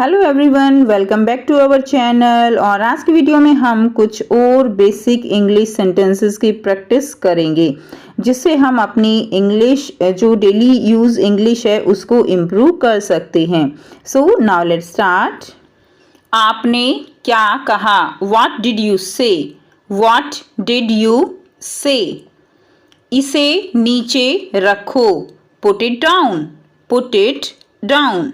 Hello everyone, welcome back to our channel. और आज की वीडियो में हम कुछ और बेसिक इंग्लिश सेंटेंसेस की प्रैक्टिस करेंगे जिससे हम अपनी इंग्लिश जो डेली यूज़ इंग्लिश है उसको इम्प्रूव कर सकते हैं। So now let's start. आपने क्या कहा? What did you say? What did you say? इसे नीचे रखो। Put it down. Put it down.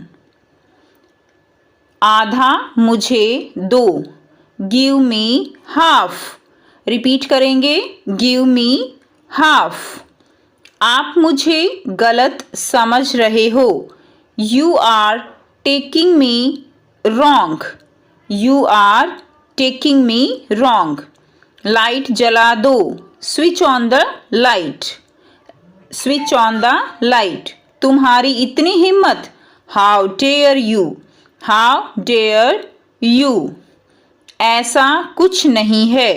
आधा मुझे दो। Give me half. रिपीट करेंगे, गिव मी हाफ। आप मुझे गलत समझ रहे हो। You are taking me wrong. You are taking me wrong. Light जला दो। Switch on the light. Switch on the light. तुम्हारी इतनी हिम्मत। How dare you. How dare you. ऐसा कुछ नहीं है।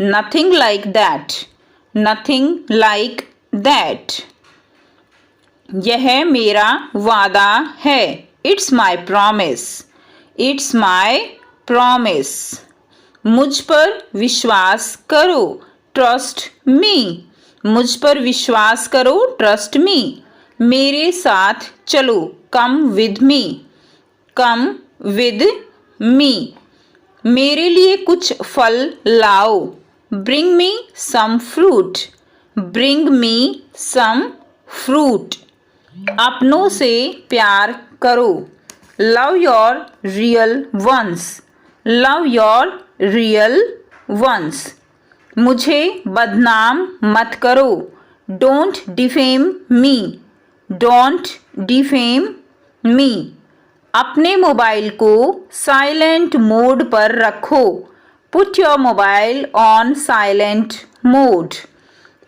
Nothing like that. Nothing like that. यह मेरा वादा है। It's my promise. It's my promise. मुझ पर विश्वास करो। Trust me. मुझ पर विश्वास करो। Trust me. मेरे साथ चलो। Come with me. Come with me. मेरे लिए कुछ फल लाओ। Bring me some fruit. Bring me some fruit. अपनों से प्यार करो। Love your real ones. Love your real once. मुझे बदनाम मत करो। Don't defame me. Don't defame me. अपने मोबाइल को साइलेंट मोड पर रखो। Put your mobile on silent mode.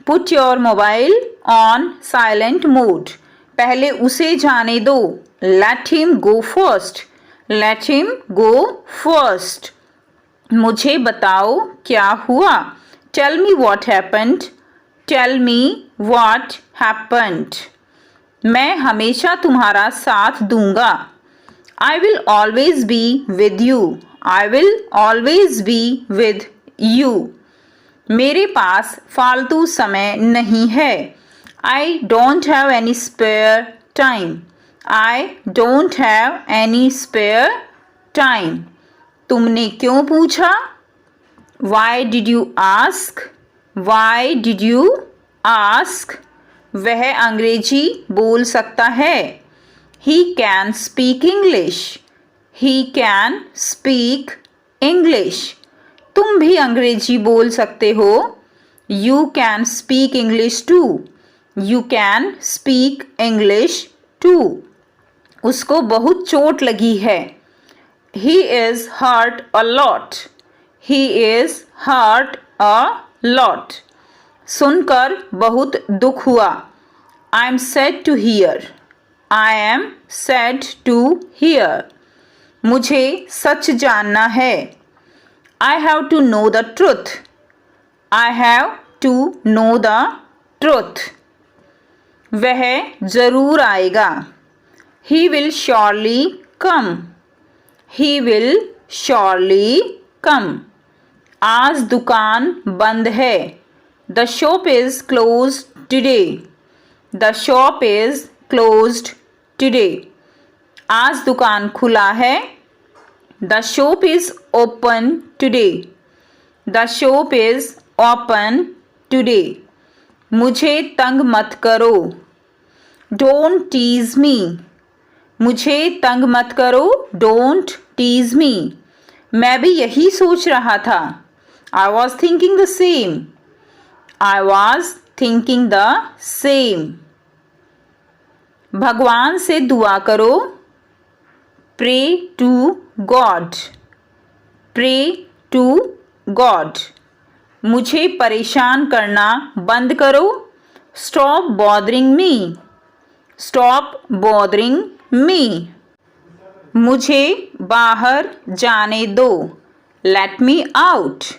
Put your mobile on silent mode. पहले उसे जाने दो। Let him go first. Let him go first. मुझे बताओ क्या हुआ। Tell me what happened. Tell me what happened. मैं हमेशा तुम्हारा साथ दूंगा। I will always be with you. I will always be with you. मेरे पास फालतू समय नहीं है। I don't have any spare time. I don't have any spare time. तुमने क्यों पूछा? Why did you ask? Why did you ask? वह अंग्रेजी बोल सकता है। He can speak English. He can speak English. तुम भी अंग्रेजी बोल सकते हो। You can speak English too. You can speak English too. उसको बहुत चोट लगी है। He is hurt a lot. He is hurt a lot. सुनकर बहुत दुख हुआ। I am sad to hear. I am sad to hear. मुझे सच जानना है। I have to know the truth. I have to know the truth. वह जरूर आएगा। He will surely come. He will surely come. आज दुकान बंद है। The shop is closed today. The shop is closed today. आज दुकान खुला है। The shop is open today. The shop is open today. मुझे तंग मत करो। Don't tease me. मुझे तंग मत करो। Don't tease me. मैं भी यही सोच रहा था। I was thinking the same. I was thinking the same. भगवान से दुआ करो। Pray to God. Pray to God. मुझे परेशान करना बंद करो। Stop bothering me. Stop bothering me. मुझे बाहर जाने दो। Let me out.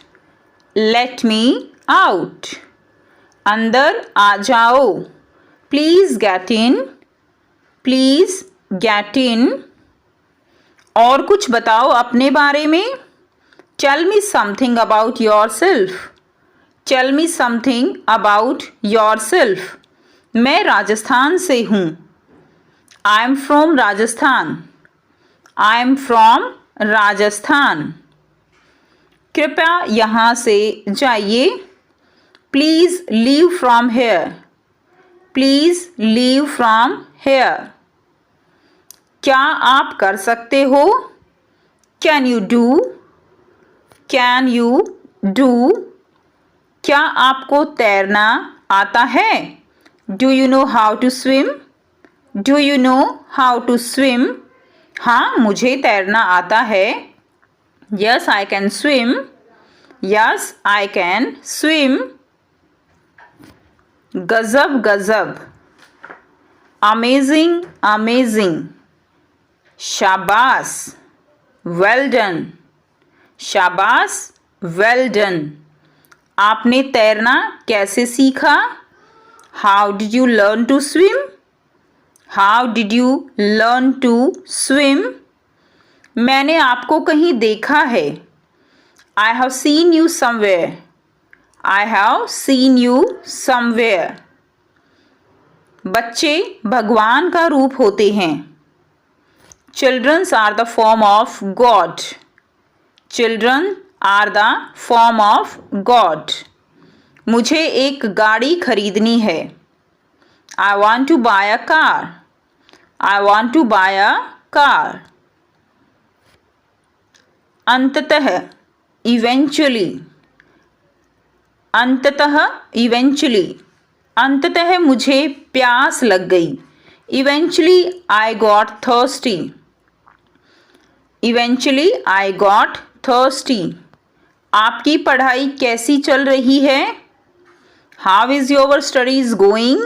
Let me out. अंदर आ जाओ। Please get in. Please get in. और कुछ बताओ अपने बारे में। Tell me something about yourself. Tell me something about yourself. मैं राजस्थान से हूँ। I am from Rajasthan. I am from Rajasthan. कृपया यहाँ से जाइए। Please leave from here. Please leave from here. क्या आप कर सकते हो? Can you do? Can you do? क्या आपको तैरना आता है? Do you know how to swim? Do you know how to swim? हाँ, मुझे तैरना आता है। Yes I can swim. Yes I can swim. गजब गजब। Amazing amazing. शाबाश, वेल डन। शाबाश, वेल डन। आपने तैरना कैसे सीखा? How did you learn to swim? How did you learn to swim? मैंने आपको कहीं देखा है। I have seen you somewhere. I have seen you somewhere. बच्चे भगवान का रूप होते हैं। Childrens are the form of God. Children are the form of God. मुझे एक गाड़ी खरीदनी है। I want to buy a car. I want to buy a car. अंततः, इवेंचुअली। अंततः, इवेंचुअली। अंततः मुझे प्यास लग गई। Eventually I got thirsty. Eventually I got thirsty. आपकी पढ़ाई कैसी चल रही है? How is your studies going?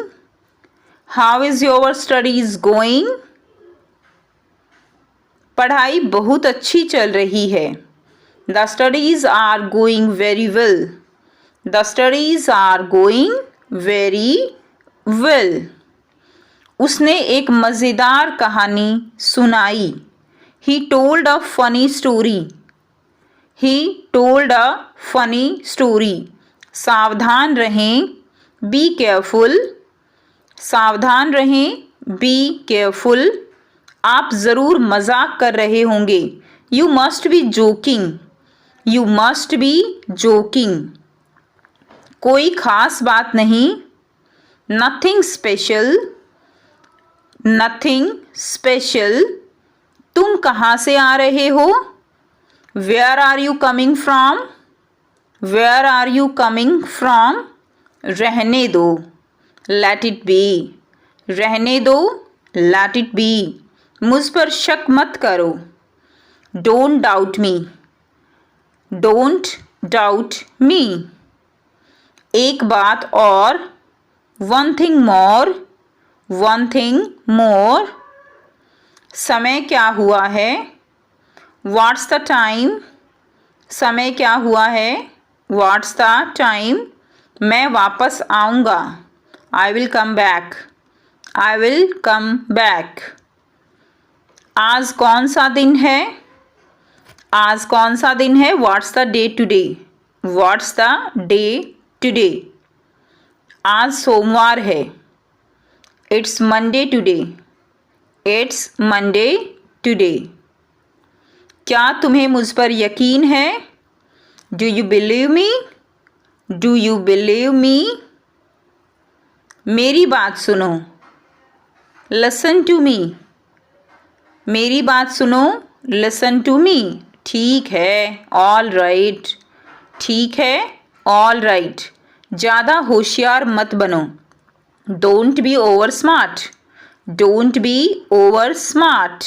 How is your studies going? पढ़ाई बहुत अच्छी चल रही है। The studies are going very well. The studies are going very well. उसने एक मज़ेदार कहानी सुनाई। He told a funny story. He told a funny story. सावधान रहें, be careful. सावधान रहें, be careful. आप ज़रूर मजाक कर रहे होंगे। You must be joking. You must be joking. कोई खास बात नहीं। Nothing special. Nothing special. तुम कहाँ से आ रहे हो? Where are you coming from? Where are you coming from? रहने दो। Let it be. रहने दो। Let it be. मुझ पर शक मत करो। Don't doubt me. Don't doubt me. एक बात और। One thing more. One thing more. समय क्या हुआ है? What's the time? समय क्या हुआ है? What's the time? मैं वापस आऊँगा। I will come back. I will come back. आज कौन सा दिन है? आज कौन सा दिन है? What's the day today? What's the day today? आज सोमवार है। It's Monday today. It's Monday today. क्या तुम्हें मुझ पर यकीन है? Do you believe me? Do you believe me? मेरी बात सुनो। Listen to me. मेरी बात सुनो। Listen to me. ठीक है। All right. ठीक है। All right. ज़्यादा होशियार मत बनो। Don't be over smart. Don't be over smart.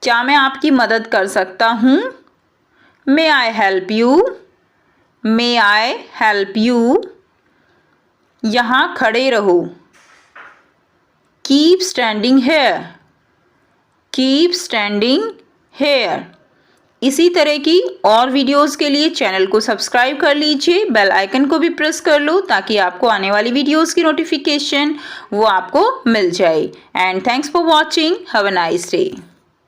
क्या मैं आपकी मदद कर सकता हूँ? May I help you? May I help you? यहाँ खड़े रहो। Keep standing here. Keep standing here. इसी तरह की और वीडियोस के लिए चैनल को सब्सक्राइब कर लीजिए। बेल आइकन को भी प्रेस कर लो ताकि आपको आने वाली वीडियोस की नोटिफिकेशन वो आपको मिल जाए। And thanks for watching. Have a nice day.